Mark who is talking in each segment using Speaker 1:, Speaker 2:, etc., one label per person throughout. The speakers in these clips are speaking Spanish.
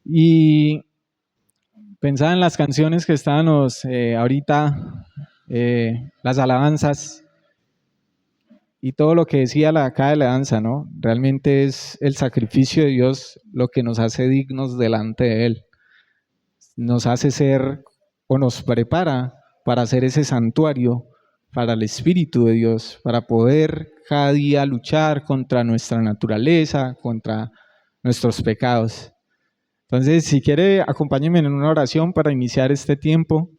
Speaker 1: Y pensaba en las canciones que estábamos ahorita, las alabanzas y todo lo que decía cada alabanza, ¿no? Realmente es el sacrificio de Dios lo que nos hace dignos delante de Él. Nos hace ser o nos prepara para ser ese santuario para el Espíritu de Dios, para poder cada día luchar contra nuestra naturaleza, contra nuestros pecados. Entonces, si quiere, acompáñenme en una oración para iniciar este tiempo.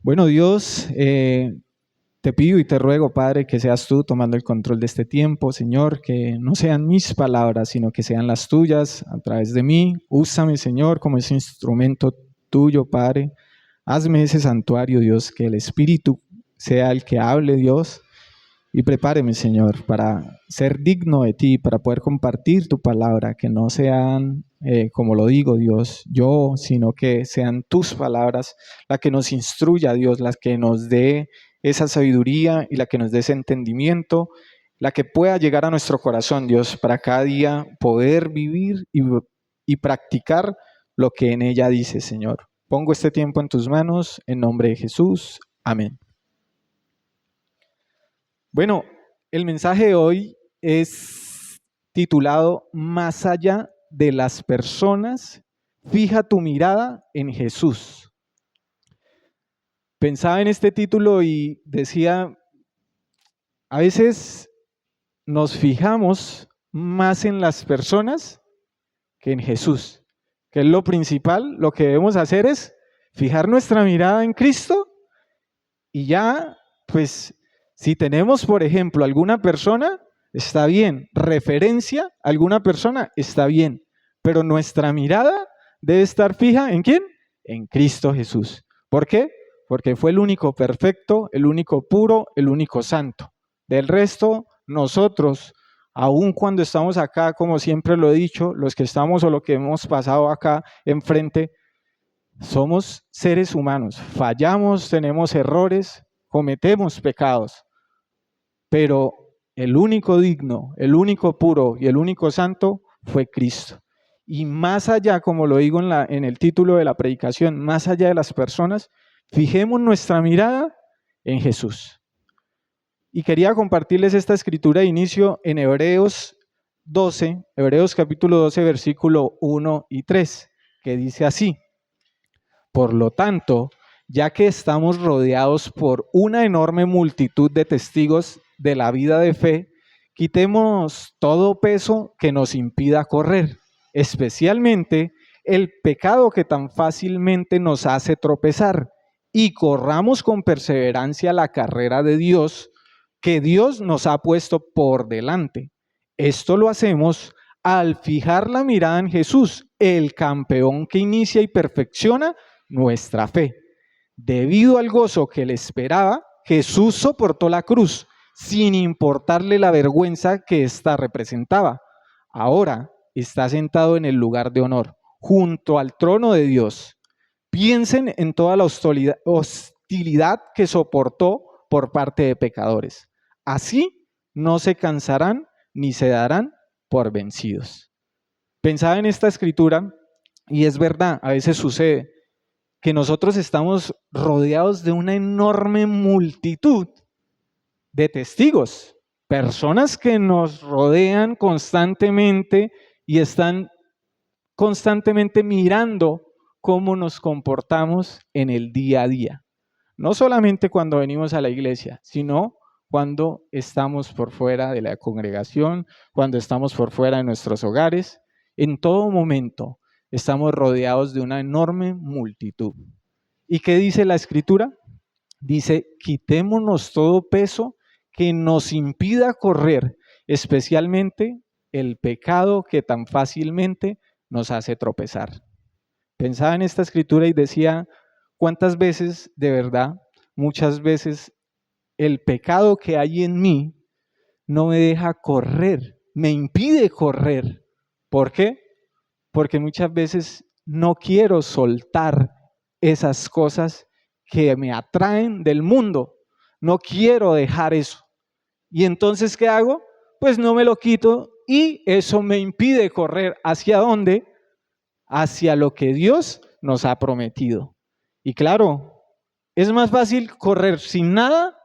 Speaker 1: Bueno, Dios, te pido y te ruego, Padre, que seas tú tomando el control de este tiempo, Señor, que no sean mis palabras, sino que sean las tuyas a través de mí. Úsame, Señor, como ese instrumento tuyo, Padre. Hazme ese santuario, Dios, que el Espíritu sea el que hable, Dios, y prepáreme, Señor, para ser digno de ti, para poder compartir tu palabra, que no sean, como lo digo, Dios, yo, sino que sean tus palabras la que nos instruya, Dios, la que nos dé esa sabiduría y la que nos dé ese entendimiento, la que pueda llegar a nuestro corazón, Dios, para cada día poder vivir y practicar lo que en ella dice, Señor. Pongo este tiempo en tus manos, en nombre de Jesús. Amén. Bueno, el mensaje de hoy es titulado Más allá de las personas, fija tu mirada en Jesús. Pensaba en este título y decía, a veces nos fijamos más en las personas que en Jesús, que es lo principal. Lo que debemos hacer es fijar nuestra mirada en Cristo y ya, pues, si tenemos, por ejemplo, alguna persona, está bien, referencia a alguna persona, está bien, pero nuestra mirada debe estar fija ¿en quién? En Cristo Jesús. ¿Por qué? Porque fue el único perfecto, el único puro, el único santo. Del resto, nosotros, aun cuando estamos acá, como siempre lo he dicho, los que estamos o lo que hemos pasado acá enfrente, somos seres humanos, fallamos, tenemos errores, cometemos pecados, pero el único digno, el único puro y el único santo fue Cristo. Y más allá, como lo digo en el título de la predicación, más allá de las personas, fijemos nuestra mirada en Jesús. Y quería compartirles esta escritura de inicio en Hebreos capítulo 12, versículo 1 y 3, que dice así: por lo tanto, ya que estamos rodeados por una enorme multitud de testigos de la vida de fe, quitemos todo peso que nos impida correr, especialmente el pecado que tan fácilmente nos hace tropezar, y corramos con perseverancia la carrera de Dios que Dios nos ha puesto por delante. Esto lo hacemos al fijar la mirada en Jesús, el campeón que inicia y perfecciona nuestra fe. Debido al gozo que le esperaba, Jesús soportó la cruz sin importarle la vergüenza que ésta representaba. Ahora está sentado en el lugar de honor, junto al trono de Dios. Piensen en toda la hostilidad que soportó por parte de pecadores. Así no se cansarán ni se darán por vencidos. Pensaba en esta escritura y es verdad, a veces sucede que nosotros estamos rodeados de una enorme multitud de testigos, personas que nos rodean constantemente y están constantemente mirando cómo nos comportamos en el día a día. No solamente cuando venimos a la iglesia, sino cuando estamos por fuera de la congregación, cuando estamos por fuera de nuestros hogares, en todo momento estamos rodeados de una enorme multitud. ¿Y qué dice la Escritura? Dice, quitémonos todo peso que nos impida correr, especialmente el pecado que tan fácilmente nos hace tropezar. Pensaba en esta escritura y decía, ¿cuántas veces, de verdad, muchas veces el pecado que hay en mí no me deja correr, me impide correr? ¿Por qué? Porque muchas veces no quiero soltar esas cosas que me atraen del mundo. No quiero dejar eso. ¿Y entonces qué hago? Pues no me lo quito y eso me impide correr ¿hacia dónde? Hacia lo que Dios nos ha prometido. Y claro, es más fácil correr sin nada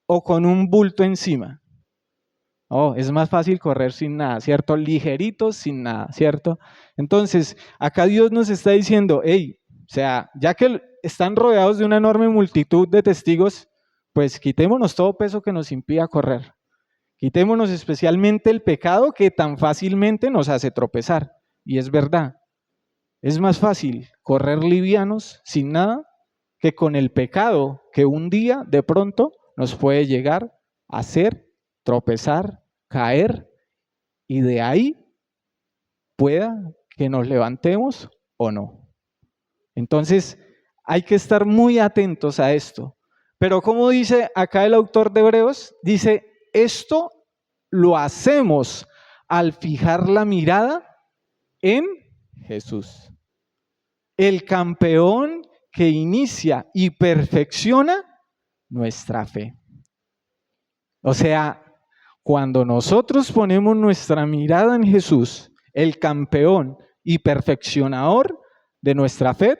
Speaker 1: o con un bulto encima. Oh, es más fácil correr sin nada, ¿cierto? Ligeritos sin nada, ¿cierto? Entonces, acá Dios nos está diciendo, hey, o sea, ya que están rodeados de una enorme multitud de testigos, pues quitémonos todo peso que nos impida correr. Quitémonos especialmente el pecado que tan fácilmente nos hace tropezar. Y es verdad, es más fácil correr livianos sin nada que con el pecado que un día de pronto nos puede llegar a hacer tropezar, caer y de ahí pueda que nos levantemos o no. Entonces hay que estar muy atentos a esto. Pero como dice acá el autor de Hebreos, dice, esto lo hacemos al fijar la mirada en Jesús, el campeón que inicia y perfecciona nuestra fe. O sea, cuando nosotros ponemos nuestra mirada en Jesús, el campeón y perfeccionador de nuestra fe,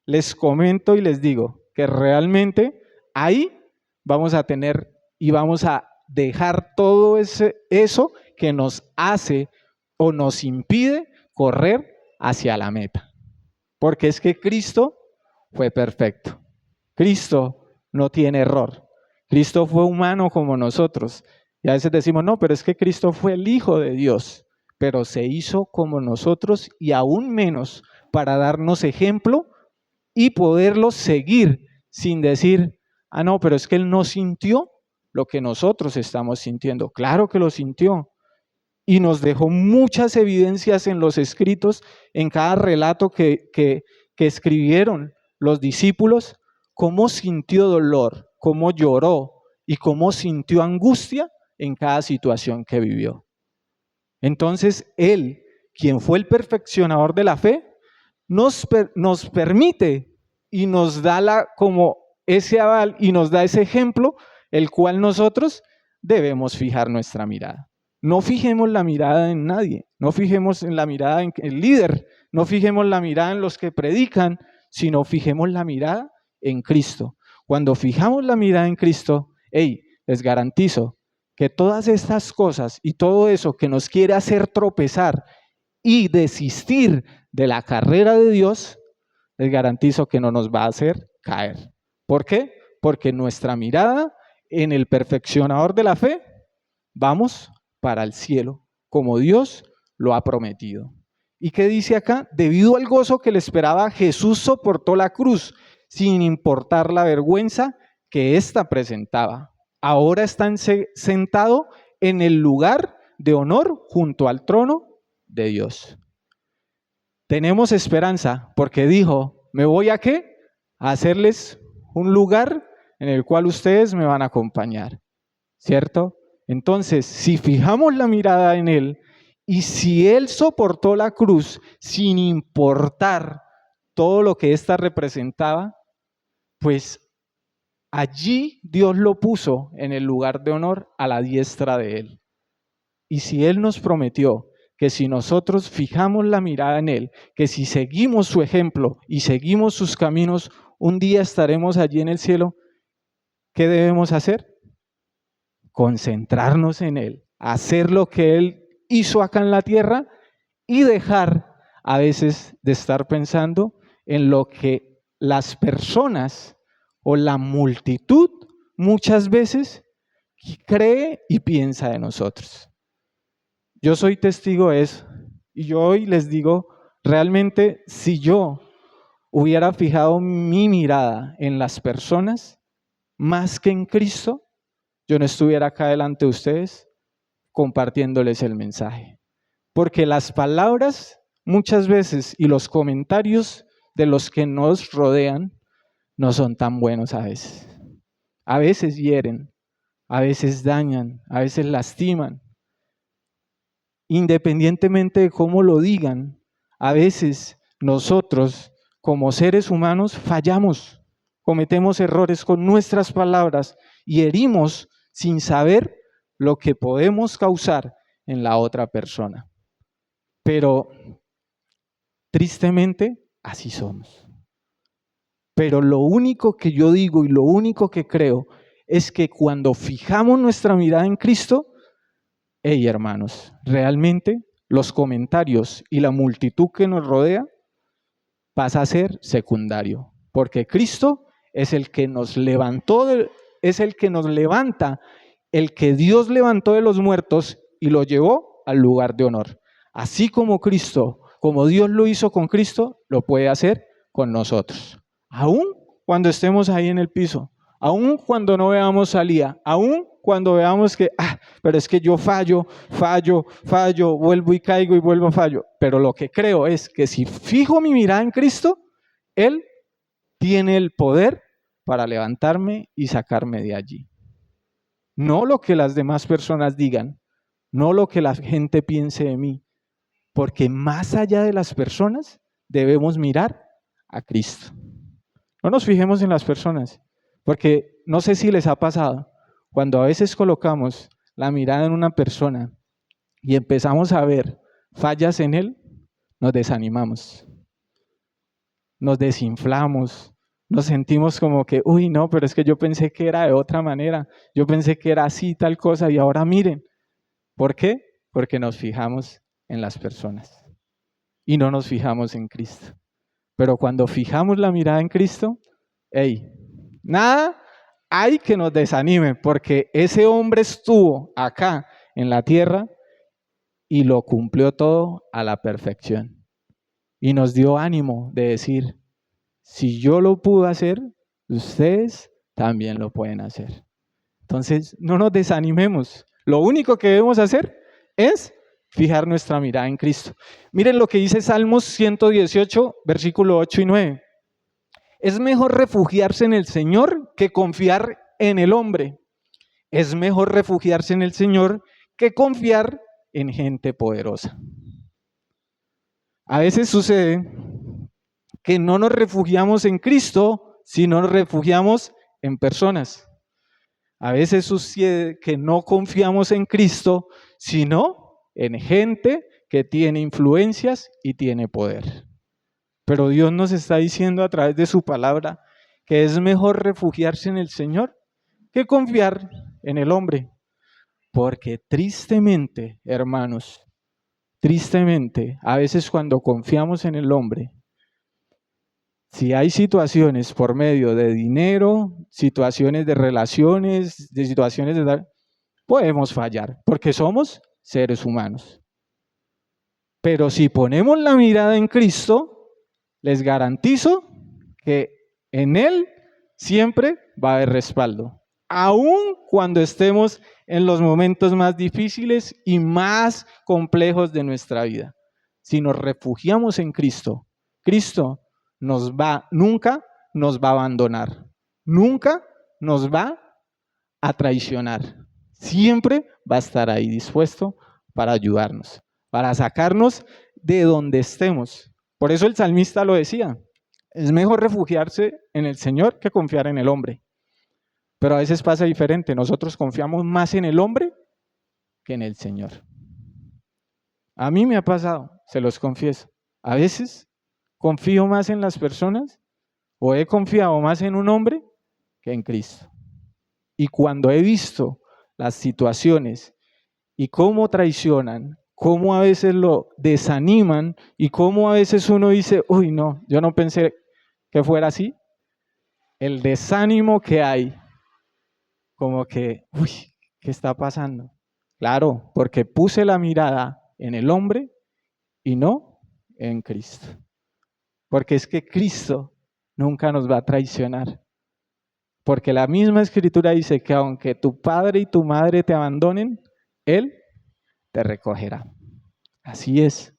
Speaker 1: les comento y les digo que realmente ahí vamos a tener y vamos a dejar todo eso que nos hace o nos impide correr hacia la meta. Porque es que Cristo fue perfecto. Cristo no tiene error. Cristo fue humano como nosotros. Y a veces decimos, no, pero es que Cristo fue el Hijo de Dios, pero se hizo como nosotros y aún menos para darnos ejemplo y poderlo seguir sin decir, ah, no, pero es que Él no sintió lo que nosotros estamos sintiendo. Claro que lo sintió. Y nos dejó muchas evidencias en los escritos, en cada relato que escribieron los discípulos, cómo sintió dolor, cómo lloró y cómo sintió angustia en cada situación que vivió. Entonces, Él, quien fue el perfeccionador de la fe, nos permite y nos da como ese aval y nos da ese ejemplo, el cual nosotros debemos fijar nuestra mirada. No fijemos la mirada en nadie, no fijemos en la mirada en el líder, no fijemos la mirada en los que predican, sino fijemos la mirada en Cristo. Cuando fijamos la mirada en Cristo, hey, les garantizo que todas estas cosas y todo eso que nos quiere hacer tropezar y desistir de la carrera de Dios, les garantizo que no nos va a hacer caer. ¿Por qué? Porque nuestra mirada en el perfeccionador de la fe, vamos para el cielo, como Dios lo ha prometido. ¿Y qué dice acá? Debido al gozo que le esperaba, Jesús soportó la cruz, sin importar la vergüenza que ésta presentaba. Ahora está sentado en el lugar de honor junto al trono de Dios. Tenemos esperanza porque dijo, ¿me voy a qué? A hacerles un lugar en el cual ustedes me van a acompañar, ¿cierto? Entonces, si fijamos la mirada en Él y si Él soportó la cruz sin importar todo lo que ésta representaba, pues allí Dios lo puso en el lugar de honor a la diestra de Él. Y si Él nos prometió que si nosotros fijamos la mirada en Él, que si seguimos su ejemplo y seguimos sus caminos, un día estaremos allí en el cielo, ¿qué debemos hacer? Concentrarnos en Él, hacer lo que Él hizo acá en la tierra y dejar a veces de estar pensando en lo que las personas o la multitud muchas veces cree y piensa de nosotros. Yo soy testigo de eso y yo hoy les digo, realmente si yo hubiera fijado mi mirada en las personas más que en Cristo, yo no estuviera acá delante de ustedes compartiéndoles el mensaje. Porque las palabras muchas veces y los comentarios de los que nos rodean no son tan buenos a veces. A veces hieren, a veces dañan, a veces lastiman. Independientemente de cómo lo digan, a veces nosotros como seres humanos fallamos, cometemos errores con nuestras palabras y herimos sin saber lo que podemos causar en la otra persona. Pero tristemente, así somos. Pero lo único que yo digo y lo único que creo es que cuando fijamos nuestra mirada en Cristo, hey hermanos, realmente los comentarios y la multitud que nos rodea pasa a ser secundario, porque Cristo es el que nos levantó, es el que nos levanta, el que Dios levantó de los muertos y lo llevó al lugar de honor. Así como Cristo, como Dios lo hizo con Cristo, lo puede hacer con nosotros. Aún cuando estemos ahí en el piso, aún cuando no veamos salida, aún cuando veamos que, pero es que yo fallo, vuelvo y caigo y vuelvo a fallo. Pero lo que creo es que si fijo mi mirada en Cristo, Él tiene el poder para levantarme y sacarme de allí. No lo que las demás personas digan, no lo que la gente piense de mí, porque más allá de las personas debemos mirar a Cristo. No nos fijemos en las personas, porque no sé si les ha pasado, cuando a veces colocamos la mirada en una persona y empezamos a ver fallas en él, nos desanimamos, nos desinflamos, nos sentimos como que, uy, no, pero es que yo pensé que era de otra manera, yo pensé que era así tal cosa y ahora miren. ¿Por qué? Porque nos fijamos en las personas y no nos fijamos en Cristo. Pero cuando fijamos la mirada en Cristo, hey, nada hay que nos desanime, porque ese hombre estuvo acá en la tierra y lo cumplió todo a la perfección. Y nos dio ánimo de decir, si yo lo pude hacer, ustedes también lo pueden hacer. Entonces, no nos desanimemos. Lo único que debemos hacer es fijar nuestra mirada en Cristo. Miren lo que dice Salmos 118, versículo 8 y 9. Es mejor refugiarse en el Señor que confiar en el hombre. Es mejor refugiarse en el Señor que confiar en gente poderosa. A veces sucede que no nos refugiamos en Cristo, sino nos refugiamos en personas. A veces sucede que no confiamos en Cristo, sino en gente que tiene influencias y tiene poder. Pero Dios nos está diciendo a través de su palabra que es mejor refugiarse en el Señor que confiar en el hombre. Porque tristemente, hermanos, tristemente, a veces cuando confiamos en el hombre, si hay situaciones por medio de dinero, situaciones de relaciones, de situaciones de tal, podemos fallar, porque somos seres humanos. Pero si ponemos la mirada en Cristo, les garantizo que en Él siempre va a haber respaldo. Aun cuando estemos en los momentos más difíciles y más complejos de nuestra vida. Si nos refugiamos en Cristo, Cristo nunca nos va a abandonar, nunca nos va a traicionar. Siempre va a estar ahí dispuesto para ayudarnos, para sacarnos de donde estemos. Por eso el salmista lo decía, es mejor refugiarse en el Señor que confiar en el hombre. Pero a veces pasa diferente, nosotros confiamos más en el hombre que en el Señor. A mí me ha pasado, se los confieso, a veces confío más en las personas o he confiado más en un hombre que en Cristo. Y cuando he visto las situaciones y cómo traicionan, cómo a veces lo desaniman y cómo a veces uno dice, uy, no, yo no pensé que fuera así, el desánimo que hay, como que, uy, ¿qué está pasando? Claro, porque puse la mirada en el hombre y no en Cristo. Porque es que Cristo nunca nos va a traicionar. Porque la misma escritura dice que aunque tu padre y tu madre te abandonen, Él te recogerá. Así es.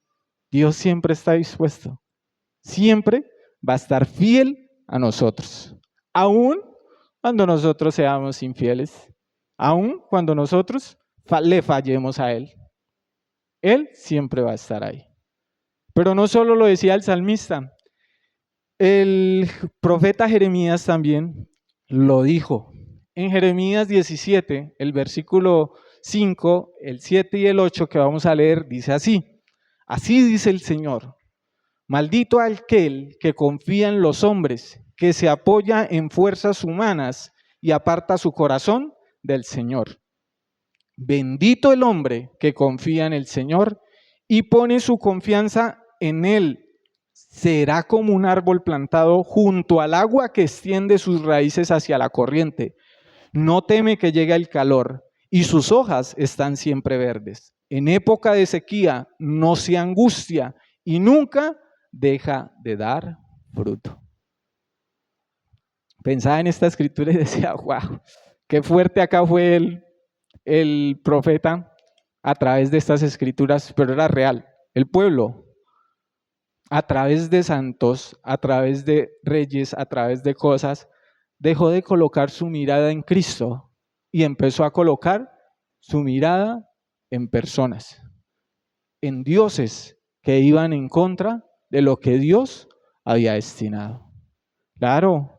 Speaker 1: Dios siempre está dispuesto. Siempre va a estar fiel a nosotros. Aún cuando nosotros seamos infieles. Aún cuando nosotros le fallemos a Él. Él siempre va a estar ahí. Pero no solo lo decía el salmista. El profeta Jeremías también lo dijo. En Jeremías 17, el versículo 5, el 7 y el 8 que vamos a leer, dice así. Así dice el Señor: maldito aquel que confía en los hombres, que se apoya en fuerzas humanas y aparta su corazón del Señor. Bendito el hombre que confía en el Señor y pone su confianza en Él. Será como un árbol plantado junto al agua que extiende sus raíces hacia la corriente. No teme que llegue el calor y sus hojas están siempre verdes. En época de sequía no se angustia y nunca deja de dar fruto. Pensaba en esta escritura y decía, wow, qué fuerte acá fue el profeta a través de estas escrituras, pero era real. El pueblo, a través de santos, a través de reyes, a través de cosas, dejó de colocar su mirada en Cristo y empezó a colocar su mirada en personas, en dioses que iban en contra de lo que Dios había destinado. Claro,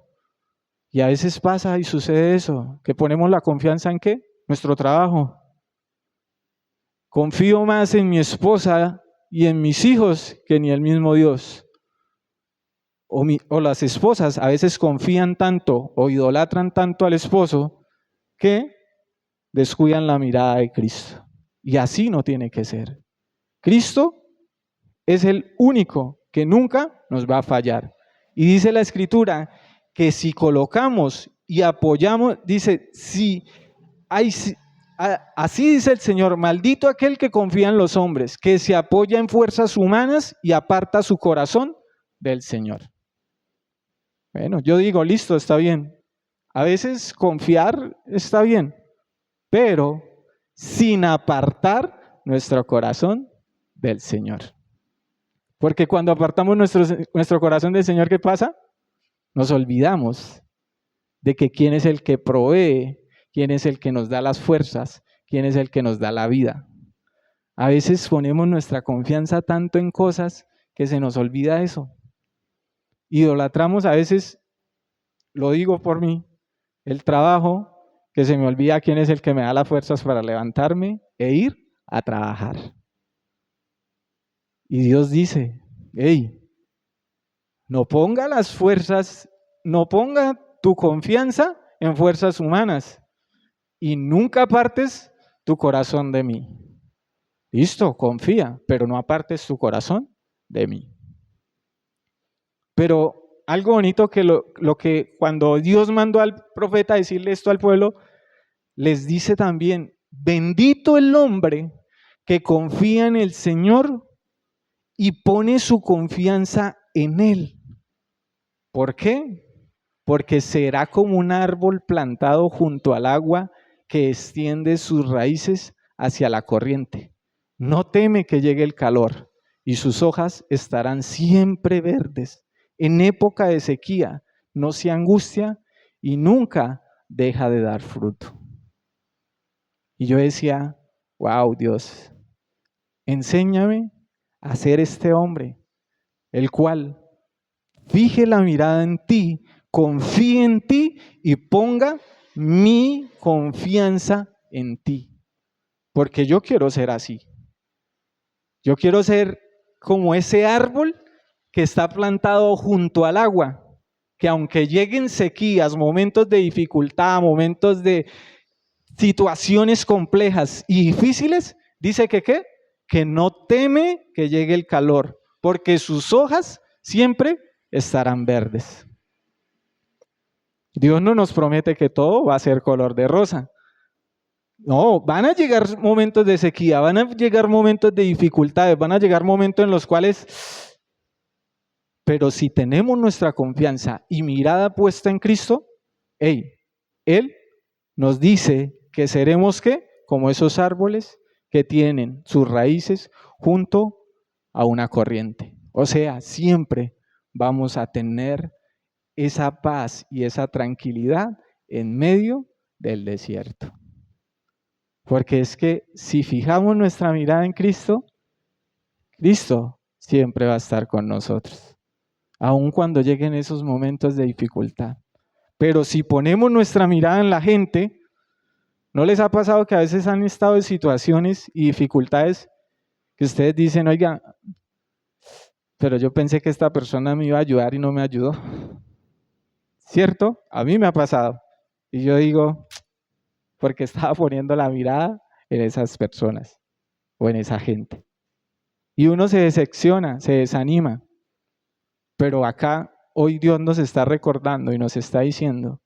Speaker 1: y a veces pasa y sucede eso, que ponemos la confianza en ¿qué? Nuestro trabajo. Confío más en mi esposa y en mis hijos que en el mismo Dios. O las esposas a veces confían tanto o idolatran tanto al esposo que descuidan la mirada de Cristo. Y así no tiene que ser. Cristo es el único que nunca nos va a fallar. Y dice la Escritura que si colocamos y apoyamos, dice, así dice el Señor, maldito aquel que confía en los hombres, que se apoya en fuerzas humanas y aparta su corazón del Señor. Bueno, yo digo, listo, está bien. A veces confiar está bien, pero sin apartar nuestro corazón del Señor. Porque cuando apartamos nuestro corazón del Señor, ¿qué pasa? Nos olvidamos de que quién es el que provee, quién es el que nos da las fuerzas, quién es el que nos da la vida. A veces ponemos nuestra confianza tanto en cosas que se nos olvida eso. Idolatramos a veces, lo digo por mí, el trabajo, que se me olvida quién es el que me da las fuerzas para levantarme e ir a trabajar. Y Dios dice, hey, no ponga las fuerzas, no ponga tu confianza en fuerzas humanas y nunca apartes tu corazón de mí. Listo, confía, pero no apartes tu corazón de mí. Pero algo bonito que lo que cuando Dios mandó al profeta a decirle esto al pueblo, les dice también, bendito el hombre que confía en el Señor y pone su confianza en Él. ¿Por qué? Porque será como un árbol plantado junto al agua que extiende sus raíces hacia la corriente. No teme que llegue el calor y sus hojas estarán siempre verdes. En época de sequía no se angustia y nunca deja de dar fruto. Y yo decía, wow, Dios, enséñame a ser este hombre, el cual fije la mirada en ti, confíe en ti y ponga mi confianza en ti. Porque yo quiero ser así. Yo quiero ser como ese árbol que está plantado junto al agua, que aunque lleguen sequías, momentos de dificultad, momentos de situaciones complejas y difíciles, dice que ¿qué? Que no teme que llegue el calor, porque sus hojas siempre estarán verdes. Dios no nos promete que todo va a ser color de rosa. No, van a llegar momentos de sequía, van a llegar momentos de dificultades, van a llegar momentos en los cuales, pero si tenemos nuestra confianza y mirada puesta en Cristo, Él nos dice que seremos ¿qué? Como esos árboles que tienen sus raíces junto a una corriente. O sea, siempre vamos a tener esa paz y esa tranquilidad en medio del desierto. Porque es que si fijamos nuestra mirada en Cristo, Cristo siempre va a estar con nosotros, aun cuando lleguen esos momentos de dificultad. Pero si ponemos nuestra mirada en la gente, ¿No les ha pasado que a veces han estado en situaciones y dificultades que ustedes dicen, oiga, pero yo pensé que esta persona me iba a ayudar y no me ayudó? ¿Cierto? A mí me ha pasado. Y yo digo, porque estaba poniendo la mirada en esas personas o en esa gente. Y uno se decepciona, se desanima. Pero acá hoy Dios nos está recordando y nos está diciendo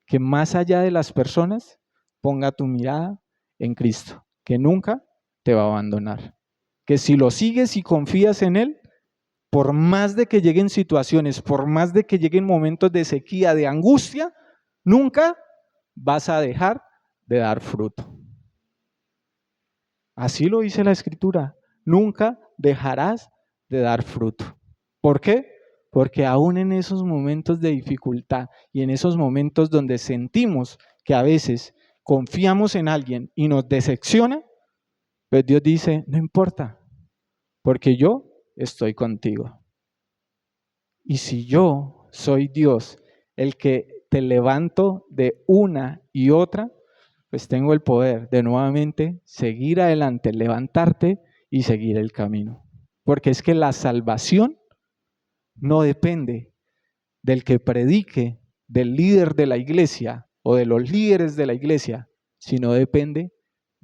Speaker 1: que más allá de las personas, ponga tu mirada en Cristo, que nunca te va a abandonar. Que si lo sigues y confías en Él, por más de que lleguen situaciones, por más de que lleguen momentos de sequía, de angustia, nunca vas a dejar de dar fruto. Así lo dice la Escritura, nunca dejarás de dar fruto. ¿Por qué? Porque aún en esos momentos de dificultad y en esos momentos donde sentimos que a veces confiamos en alguien y nos decepciona, pues Dios dice, no importa, porque yo estoy contigo. Y si yo soy Dios, el que te levanto de una y otra, pues tengo el poder de nuevamente seguir adelante, levantarte y seguir el camino. Porque es que la salvación no depende del que predique, del líder de la iglesia o de los líderes de la iglesia, sino depende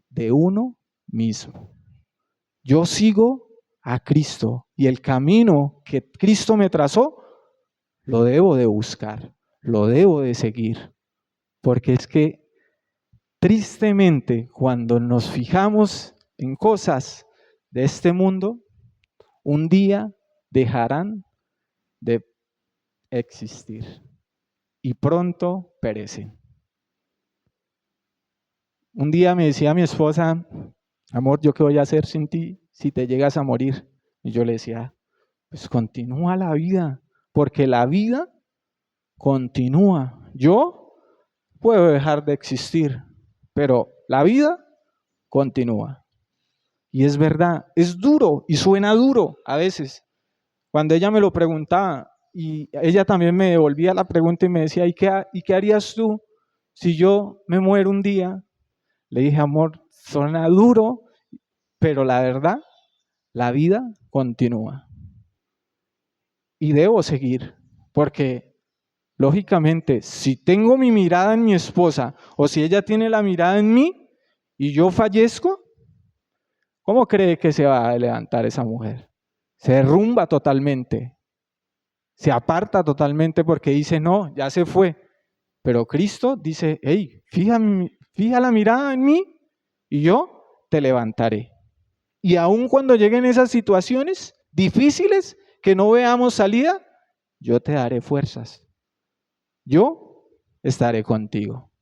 Speaker 1: de uno mismo. Yo sigo a Cristo y el camino que Cristo me trazó, lo debo de buscar, lo debo de seguir, porque es que tristemente cuando nos fijamos en cosas de este mundo, un día dejarán de existir y pronto perecen. Un día me decía mi esposa, amor, ¿yo qué voy a hacer sin ti si te llegas a morir? Y yo le decía, pues continúa la vida, porque la vida continúa. Yo puedo dejar de existir, pero la vida continúa. Y es verdad, es duro y suena duro a veces. Cuando ella me lo preguntaba y ella también me devolvía la pregunta y me decía, ¿y qué harías tú si yo me muero un día? Le dije, amor, suena duro, pero la verdad, la vida continúa. Y debo seguir, porque lógicamente, si tengo mi mirada en mi esposa o si ella tiene la mirada en mí y yo fallezco, ¿cómo cree que se va a levantar esa mujer? Se derrumba totalmente, se aparta totalmente porque dice, no, ya se fue. Pero Cristo dice, hey, fija la mirada en mí y yo te levantaré. Y aun cuando lleguen esas situaciones difíciles que no veamos salida, yo te daré fuerzas. Yo estaré contigo.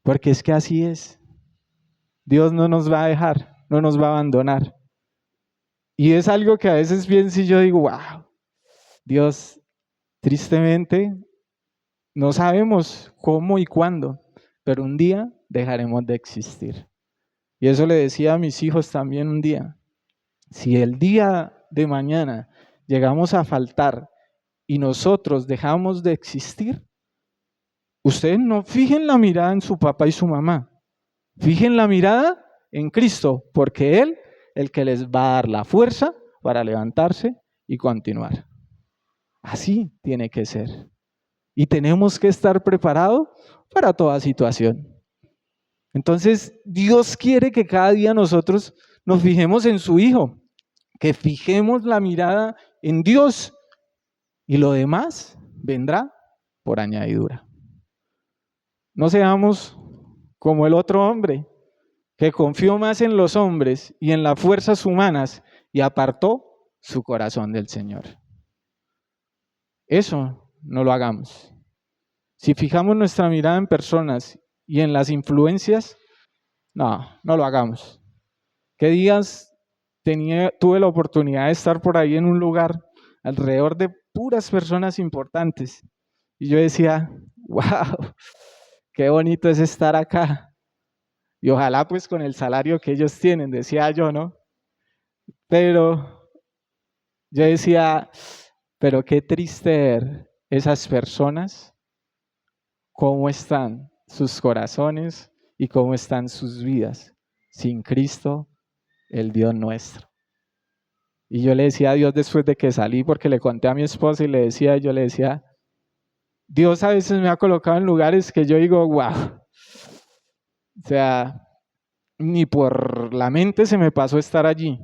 Speaker 1: Porque es que así es. Dios no nos va a dejar, no nos va a abandonar. Y es algo que a veces pienso y yo digo, wow, Dios, tristemente, no sabemos cómo y cuándo, pero un día dejaremos de existir. Y eso le decía a mis hijos también un día. Si el día de mañana llegamos a faltar y nosotros dejamos de existir, ustedes no fijen la mirada en su papá y su mamá, fijen la mirada en Cristo, porque Él el que les va a dar la fuerza para levantarse y continuar. Así tiene que ser. Y tenemos que estar preparados para toda situación. Entonces, Dios quiere que cada día nosotros nos fijemos en su Hijo, que fijemos la mirada en Dios y lo demás vendrá por añadidura. No seamos como el otro hombre que confió más en los hombres y en las fuerzas humanas y apartó su corazón del Señor. Eso no lo hagamos. Si fijamos nuestra mirada en personas y en las influencias, no lo hagamos. ¿Qué días tuve la oportunidad de estar por ahí en un lugar alrededor de puras personas importantes? Y yo decía, wow, qué bonito es estar acá. Y ojalá pues con el salario que ellos tienen, decía yo, ¿no? Pero yo decía, pero qué triste ver esas personas, cómo están sus corazones y cómo están sus vidas sin Cristo, el Dios nuestro. Y yo le decía a Dios después de que salí, porque le conté a mi esposa y yo le decía, Dios a veces me ha colocado en lugares que yo digo, wow, o sea, ni por la mente se me pasó estar allí,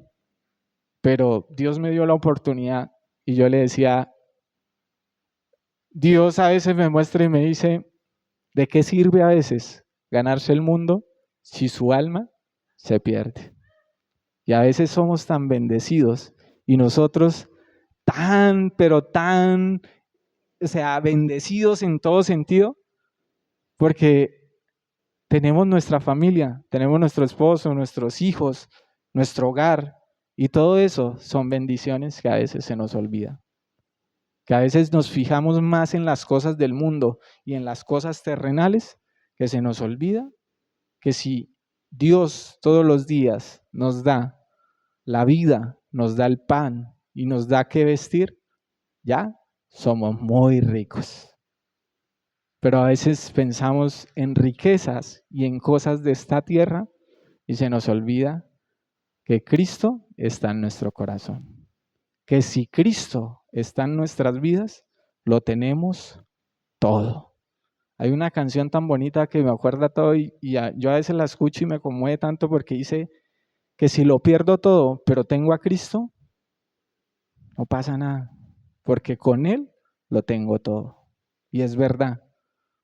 Speaker 1: pero Dios me dio la oportunidad y yo le decía, Dios a veces me muestra y me dice, ¿de qué sirve a veces ganarse el mundo si su alma se pierde? Y a veces somos tan bendecidos y nosotros tan, pero tan, o sea, bendecidos en todo sentido, porque tenemos nuestra familia, tenemos nuestro esposo, nuestros hijos, nuestro hogar, y todo eso son bendiciones que a veces se nos olvida. Que a veces nos fijamos más en las cosas del mundo y en las cosas terrenales, que se nos olvida que si Dios todos los días nos da la vida, nos da el pan y nos da qué vestir, ya somos muy ricos. Pero a veces pensamos en riquezas y en cosas de esta tierra y se nos olvida que Cristo está en nuestro corazón. Que si Cristo está en nuestras vidas, lo tenemos todo. Hay una canción tan bonita que me acuerda todo yo a veces la escucho y me conmueve tanto porque dice que si lo pierdo todo, pero tengo a Cristo, no pasa nada, porque con Él lo tengo todo. Y es verdad,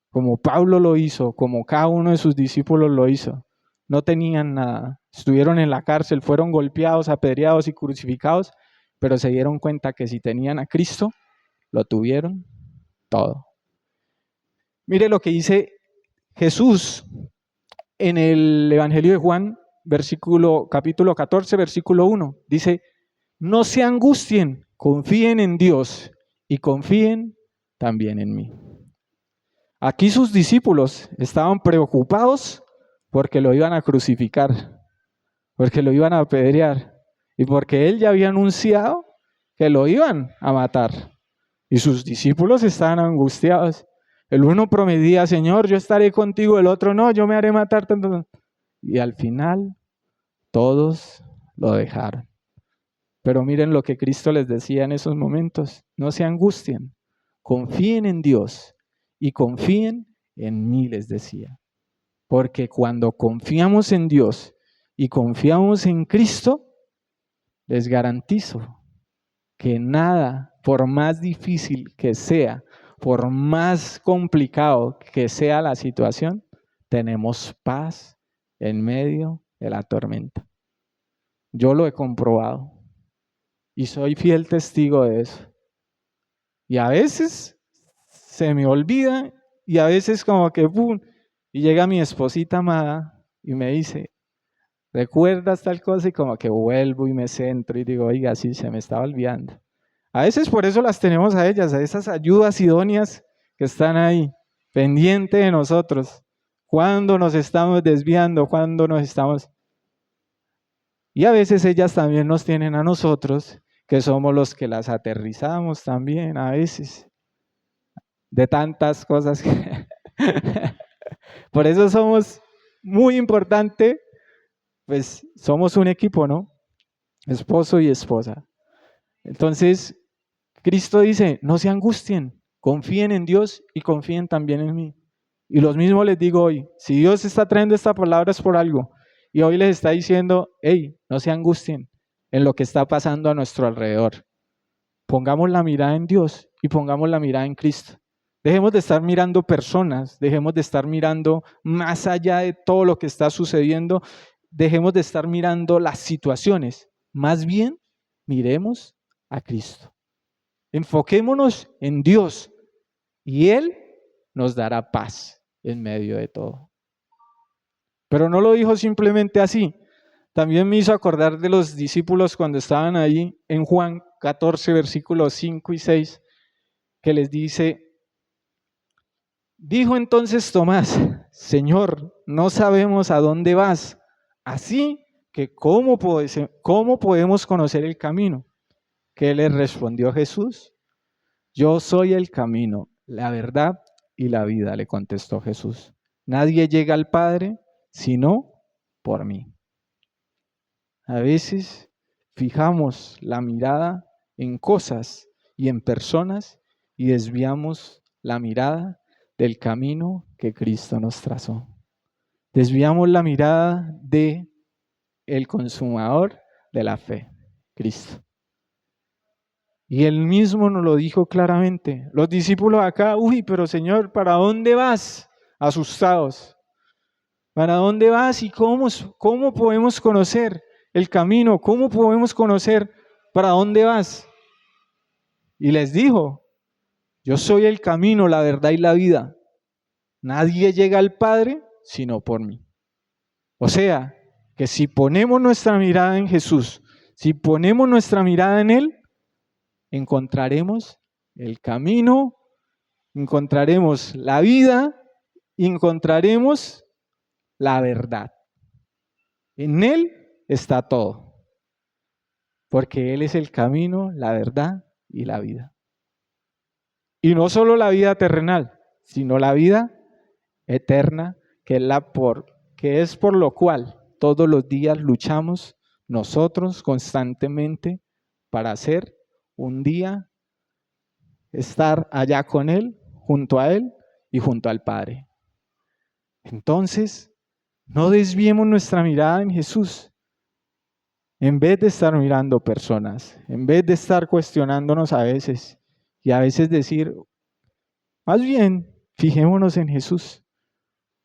Speaker 1: como Pablo lo hizo, como cada uno de sus discípulos lo hizo. No tenían nada, estuvieron en la cárcel, fueron golpeados, apedreados y crucificados, pero se dieron cuenta que si tenían a Cristo, lo tuvieron todo. Mire lo que dice Jesús en el Evangelio de Juan, capítulo 14, versículo 1. Dice, no se angustien, confíen en Dios y confíen también en mí. Aquí sus discípulos estaban preocupados porque lo iban a crucificar, porque lo iban a apedrear y porque él ya había anunciado que lo iban a matar. Y sus discípulos estaban angustiados. El uno prometía, Señor, yo estaré contigo, el otro no, yo me haré matar. Y al final todos lo dejaron. Pero miren lo que Cristo les decía en esos momentos, no se angustien, confíen en Dios y confíen en mí, les decía. Porque cuando confiamos en Dios y confiamos en Cristo, les garantizo que nada, por más difícil que sea, por más complicado que sea la situación, tenemos paz en medio de la tormenta. Yo lo he comprobado y soy fiel testigo de eso. Y a veces se me olvida y a veces como que ¡pum! Y llega mi esposita amada y me dice, ¿recuerdas tal cosa? Y como que vuelvo y me centro y digo, oiga, sí, se me estaba olvidando. A veces por eso las tenemos a ellas, a esas ayudas idóneas que están ahí, pendiente de nosotros. Cuando nos estamos desviando, cuando nos estamos... Y a veces ellas también nos tienen a nosotros, que somos los que las aterrizamos también a veces, de tantas cosas que... Por eso somos muy importante, pues somos un equipo, ¿no? Esposo y esposa. Entonces, Cristo dice, no se angustien, confíen en Dios y confíen también en mí. Y lo mismo les digo hoy, si Dios está trayendo esta palabra es por algo. Y hoy les está diciendo, hey, no se angustien en lo que está pasando a nuestro alrededor. Pongamos la mirada en Dios y pongamos la mirada en Cristo. Dejemos de estar mirando personas, dejemos de estar mirando más allá de todo lo que está sucediendo, dejemos de estar mirando las situaciones. Más bien, miremos a Cristo. Enfoquémonos en Dios y Él nos dará paz en medio de todo. Pero no lo dijo simplemente así. También me hizo acordar de los discípulos cuando estaban ahí en Juan 14, versículos 5 y 6, que les dice, dijo entonces Tomás, Señor, no sabemos a dónde vas, así que ¿cómo podemos conocer el camino? ¿Qué le respondió Jesús? Yo soy el camino, la verdad y la vida, le contestó Jesús. Nadie llega al Padre sino por mí. A veces fijamos la mirada en cosas y en personas y desviamos la mirada del camino que Cristo nos trazó. Desviamos la mirada de el consumador de la fe, Cristo. Y él mismo nos lo dijo claramente. Los discípulos acá, pero Señor, ¿para dónde vas? Asustados. ¿Para dónde vas y cómo podemos conocer el camino? ¿Cómo podemos conocer para dónde vas? Y les dijo, yo soy el camino, la verdad y la vida. Nadie llega al Padre sino por mí. O sea, que si ponemos nuestra mirada en Jesús, si ponemos nuestra mirada en Él, encontraremos el camino, encontraremos la vida, encontraremos la verdad. En Él está todo, porque Él es el camino, la verdad y la vida. Y no solo la vida terrenal, sino la vida eterna, que es por lo cual todos los días luchamos nosotros constantemente para hacer un día estar allá con Él, junto a Él y junto al Padre. Entonces, no desviemos nuestra mirada en Jesús. En vez de estar mirando personas, en vez de estar cuestionándonos a veces y a veces decir, más bien, fijémonos en Jesús.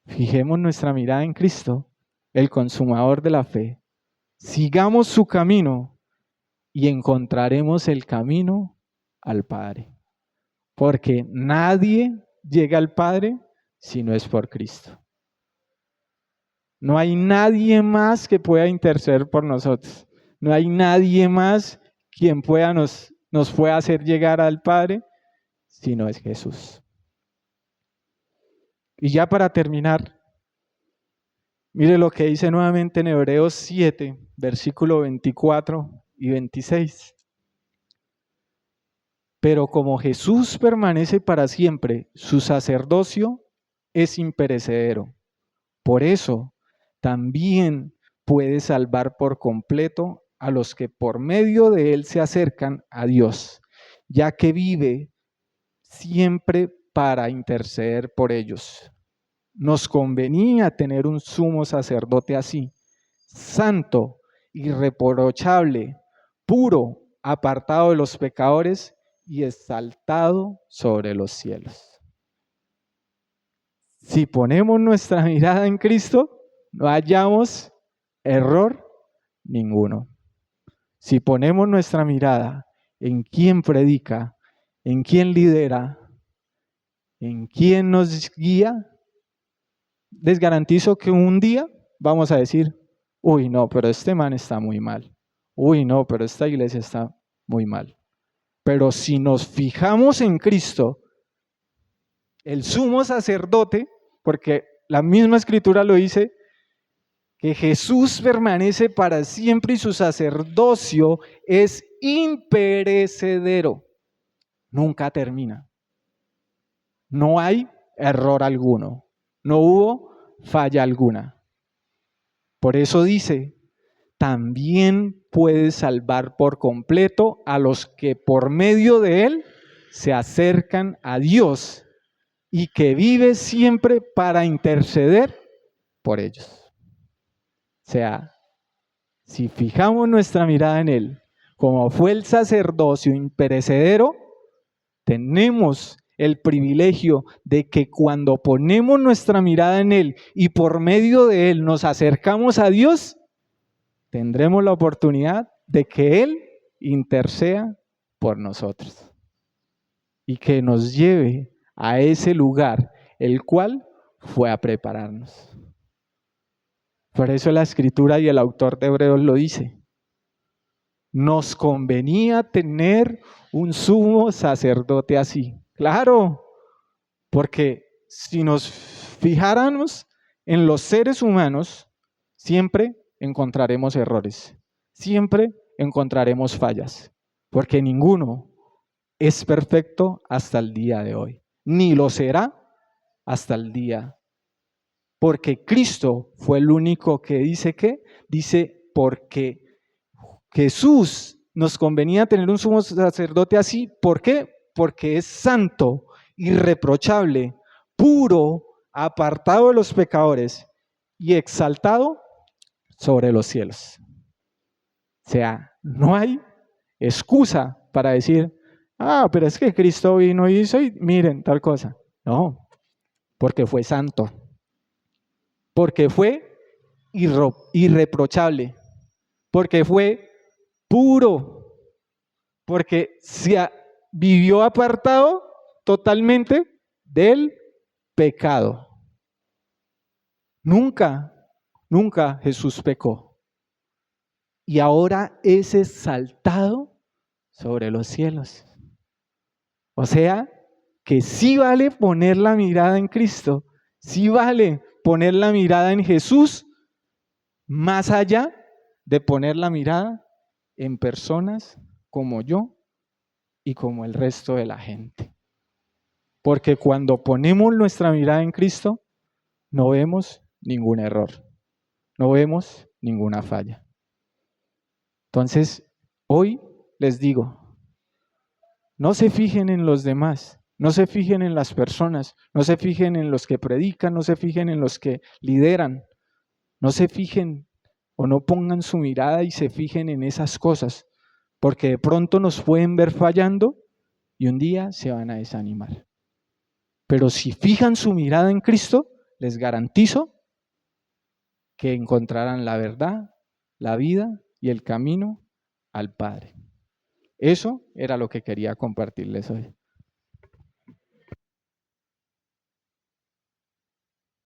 Speaker 1: Fijemos nuestra mirada en Cristo, el consumador de la fe. Sigamos su camino y encontraremos el camino al Padre. Porque nadie llega al Padre si no es por Cristo. No hay nadie más que pueda interceder por nosotros. No hay nadie más quien nos pueda hacer llegar al Padre si no es Jesús. Y ya para terminar, mire lo que dice nuevamente en Hebreos 7, versículo 24 y 26. Pero como Jesús permanece para siempre, su sacerdocio es imperecedero. Por eso también puede salvar por completo a los que por medio de él se acercan a Dios, ya que vive siempre para interceder por ellos. Nos convenía tener un sumo sacerdote así, santo, irreprochable, puro, apartado de los pecadores y exaltado sobre los cielos. Si ponemos nuestra mirada en Cristo, no hallamos error ninguno. Si ponemos nuestra mirada en quien predica, en quien lidera, en quien nos guía, les garantizo que un día vamos a decir, no, pero este man está muy mal. No, pero esta iglesia está muy mal. Pero si nos fijamos en Cristo, el sumo sacerdote, porque la misma escritura lo dice, que Jesús permanece para siempre y su sacerdocio es imperecedero. Nunca termina. No hay error alguno. No hubo falla alguna. Por eso dice, también puede salvar por completo a los que por medio de él se acercan a Dios y que vive siempre para interceder por ellos. O sea, si fijamos nuestra mirada en él, como fue el sacerdocio imperecedero, tenemos el privilegio de que cuando ponemos nuestra mirada en él y por medio de él nos acercamos a Dios, tendremos la oportunidad de que él interceda por nosotros y que nos lleve a ese lugar, el cual fue a prepararnos. Por eso la escritura y el autor de Hebreos lo dice. Nos convenía tener un sumo sacerdote así. Claro, porque si nos fijáramos en los seres humanos, siempre encontraremos errores, siempre encontraremos fallas, porque ninguno es perfecto hasta el día de hoy, ni lo será hasta el día porque Cristo fue el único que dice que, dice porque Jesús nos convenía tener un sumo sacerdote así. ¿Por qué? Porque es santo, irreprochable, puro, apartado de los pecadores y exaltado sobre los cielos. O sea, no hay excusa para decir, pero es que Cristo vino y hizo y miren tal cosa. No, porque fue santo, porque fue irreprochable, porque fue puro, porque vivió apartado totalmente del pecado. Nunca, nunca Jesús pecó. Y ahora es exaltado sobre los cielos. O sea, que sí vale poner la mirada en Cristo, sí vale poner la mirada en Jesús, más allá de poner la mirada en personas como yo y como el resto de la gente. Porque cuando ponemos nuestra mirada en Cristo, no vemos ningún error, no vemos ninguna falla. Entonces, hoy les digo, no se fijen en los demás, no se fijen en las personas, no se fijen en los que predican, no se fijen en los que lideran, no se fijen o no pongan su mirada y se fijen en esas cosas, porque de pronto nos pueden ver fallando y un día se van a desanimar. Pero si fijan su mirada en Cristo, les garantizo que encontrarán la verdad, la vida y el camino al Padre. Eso era lo que quería compartirles hoy.